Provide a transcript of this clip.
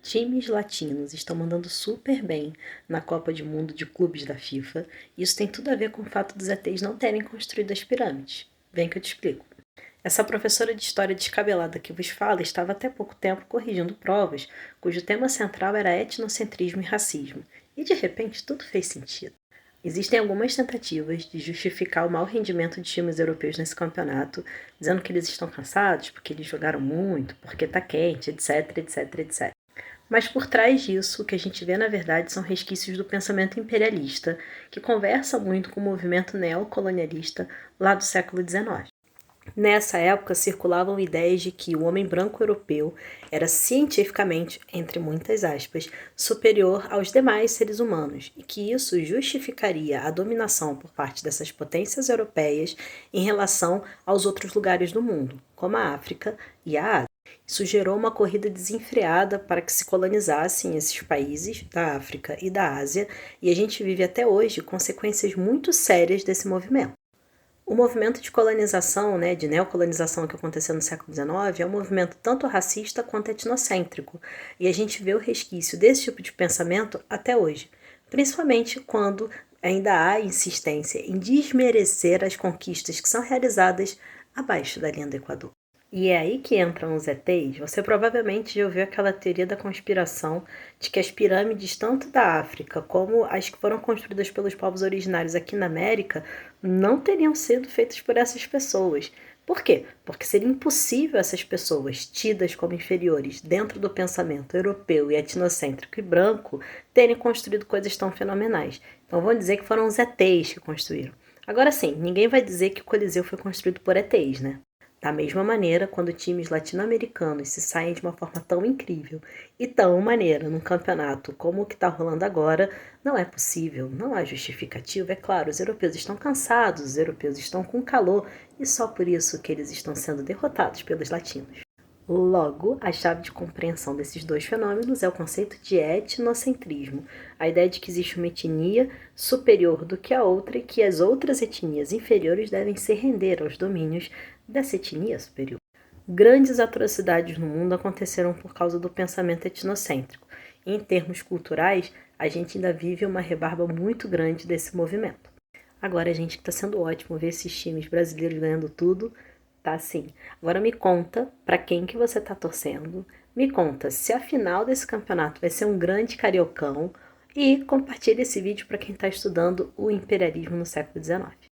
Times latinos estão mandando super bem na Copa do Mundo de Clubes da FIFA, e isso tem tudo a ver com o fato dos ETs não terem construído as pirâmides. Vem que eu te explico. Essa professora de história descabelada que vos fala estava até pouco tempo corrigindo provas cujo tema central era etnocentrismo e racismo, e de repente tudo fez sentido. Existem algumas tentativas de justificar o mau rendimento de times europeus nesse campeonato, dizendo que eles estão cansados porque eles jogaram muito, porque tá quente, etc, etc, etc. Mas por trás disso, o que a gente vê na verdade são resquícios do pensamento imperialista, que conversa muito com o movimento neocolonialista lá do século XIX. Nessa época circulavam ideias de que o homem branco europeu era cientificamente, entre muitas aspas, superior aos demais seres humanos e que isso justificaria a dominação por parte dessas potências europeias em relação aos outros lugares do mundo, como a África e a Ásia. Isso gerou uma corrida desenfreada para que se colonizassem esses países da África e da Ásia, e a gente vive até hoje consequências muito sérias desse movimento. O movimento de colonização, de neocolonização que aconteceu no século XIX é um movimento tanto racista quanto etnocêntrico, e a gente vê o resquício desse tipo de pensamento até hoje, principalmente quando ainda há insistência em desmerecer as conquistas que são realizadas abaixo da linha do Equador. E é aí que entram os ETs. Você provavelmente já ouviu aquela teoria da conspiração de que as pirâmides, tanto da África como as que foram construídas pelos povos originários aqui na América, não teriam sido feitas por essas pessoas. Por quê? Porque seria impossível essas pessoas, tidas como inferiores dentro do pensamento europeu e etnocêntrico e branco, terem construído coisas tão fenomenais. Então vão dizer que foram os ETs que construíram. Agora sim, ninguém vai dizer que o Coliseu foi construído por ETs, né? Da mesma maneira, quando times latino-americanos se saem de uma forma tão incrível e tão maneira num campeonato como o que está rolando agora, não é possível, não há justificativa. É claro, os europeus estão cansados, os europeus estão com calor e só por isso que eles estão sendo derrotados pelos latinos. Logo, a chave de compreensão desses dois fenômenos é o conceito de etnocentrismo, a ideia de que existe uma etnia superior do que a outra e que as outras etnias inferiores devem se render aos domínios dessa etnia superior. Grandes atrocidades no mundo aconteceram por causa do pensamento etnocêntrico. E, em termos culturais, a gente ainda vive uma rebarba muito grande desse movimento. Agora, gente, que está sendo ótimo ver esses times brasileiros ganhando tudo. Tá sim. Agora me conta para quem que você tá torcendo. Me conta se a final desse campeonato vai ser um grande cariocão e compartilhe esse vídeo para quem está estudando o imperialismo no século XIX.